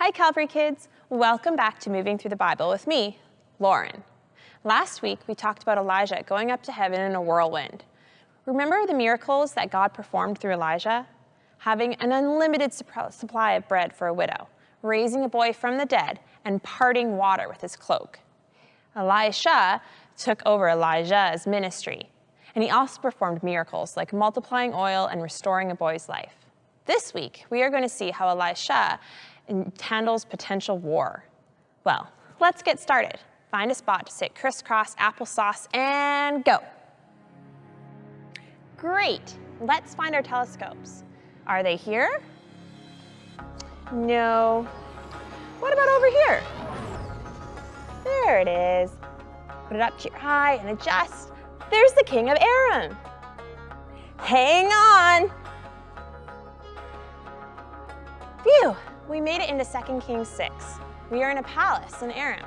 Hi Calvary kids, welcome back to Moving Through the Bible with me, Lauren. Last week we talked about Elijah going up to heaven in a whirlwind. Remember the miracles that God performed through Elijah? Having an unlimited supply of bread for a widow, raising a boy from the dead, and parting water with his cloak. Elisha took over Elijah's ministry, and he also performed miracles like multiplying oil and restoring a boy's life. This week, we are going to see how Elisha handles potential war. Well, let's get started. Find a spot to sit crisscross applesauce and go. Great, let's find our telescopes. Are they here? No. What about over here? There it is. Put it up to your eye and adjust. There's the king of Aram. Hang on. Phew, we made it into 2 Kings 6. We are in a palace in Aram.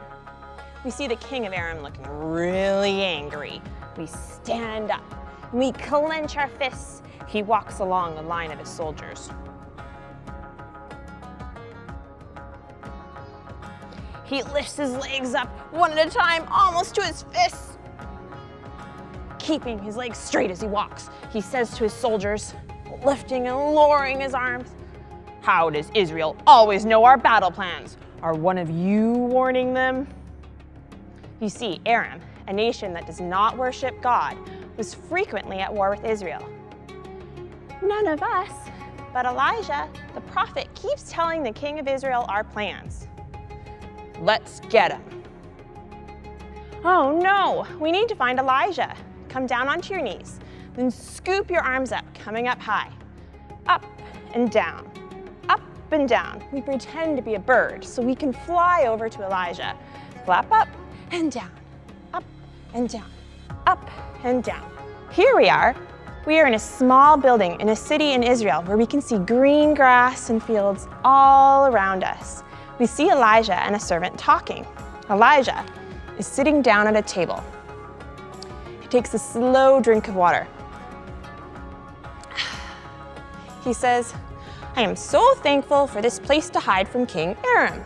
We see the king of Aram looking really angry. We stand up. We clench our fists. He walks along the line of his soldiers. He lifts his legs up one at a time, almost to his fists. Keeping his legs straight as he walks, he says to his soldiers, lifting and lowering his arms, "How does Israel always know our battle plans? Are one of you warning them?" You see, Aram, a nation that does not worship God, was frequently at war with Israel. None of us, but Elijah, the prophet, keeps telling the king of Israel our plans. Let's get him. Oh no, we need to find Elijah. Come down onto your knees, then scoop your arms up, coming up high. Up and down, up and down. We pretend to be a bird so we can fly over to Elijah. Flap up and down, up and down, up and down. Here we are. We are in a small building in a city in Israel where we can see green grass and fields all around us. We see Elijah and a servant talking. Elijah is sitting down at a table. He takes a slow drink of water. He says, "I am so thankful for this place to hide from King Aram."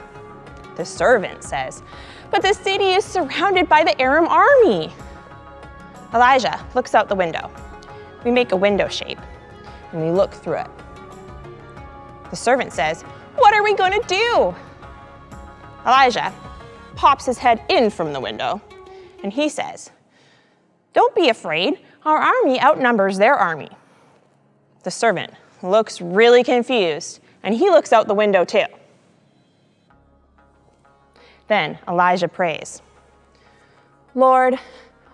The servant says, "But the city is surrounded by the Aram army." Elijah looks out the window. We make a window shape, and we look through it. The servant says, "What are we going to do?" Elijah pops his head in from the window, and he says, "Don't be afraid. Our army outnumbers their army." The servant looks really confused, and he looks out the window too. Then Elijah prays, "Lord,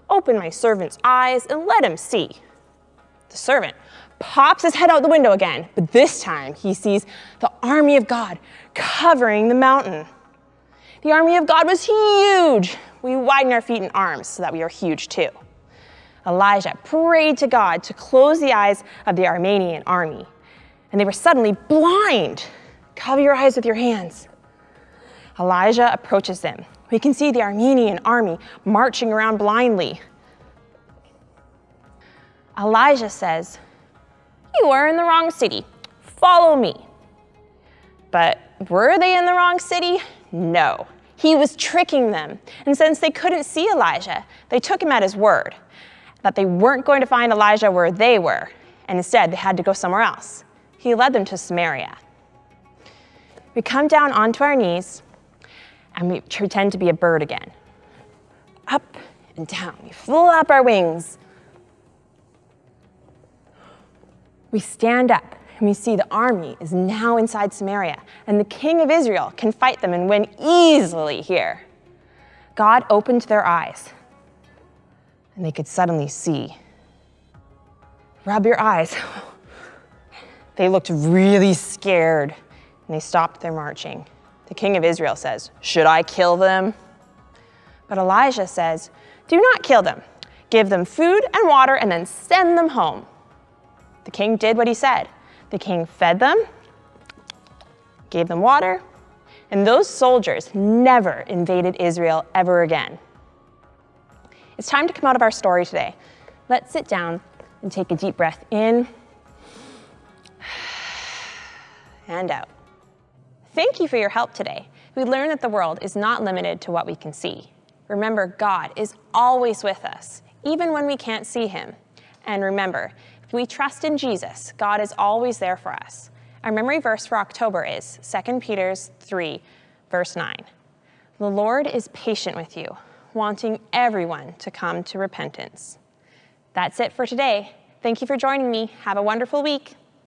open my servant's eyes and let him see." The servant pops his head out the window again, but this time he sees the army of God covering the mountain. The army of God was huge. We widen our feet and arms so that we are huge too. Elijah prayed to God to close the eyes of the Aramean army, and they were suddenly blind. Cover your eyes with your hands. Elijah approaches them. We can see the Aramean army marching around blindly. Elijah says, "You are in the wrong city. Follow me." But were they in the wrong city? No. He was tricking them. And since they couldn't see Elijah, they took him at his word that they weren't going to find Elijah where they were, and instead they had to go somewhere else. He led them to Samaria. We come down onto our knees, and we pretend to be a bird again. Up and down. We flap our wings. We stand up, and we see the army is now inside Samaria, and the king of Israel can fight them and win easily here. God opened their eyes, and they could suddenly see. Rub your eyes. They looked really scared, and they stopped their marching. The king of Israel says, "Should I kill them?" But Elijah says, "Do not kill them. Give them food and water and then send them home." The king did what he said. The king fed them, gave them water, and those soldiers never invaded Israel ever again. It's time to come out of our story today. Let's sit down and take a deep breath in and out. Thank you for your help today. We learned that the world is not limited to what we can see. Remember, God is always with us, even when we can't see him. And remember, if we trust in Jesus, God is always there for us. Our memory verse for October is 2 Peter 3, verse 9. The Lord is patient with you, wanting everyone to come to repentance. That's it for today. Thank you for joining me. Have a wonderful week.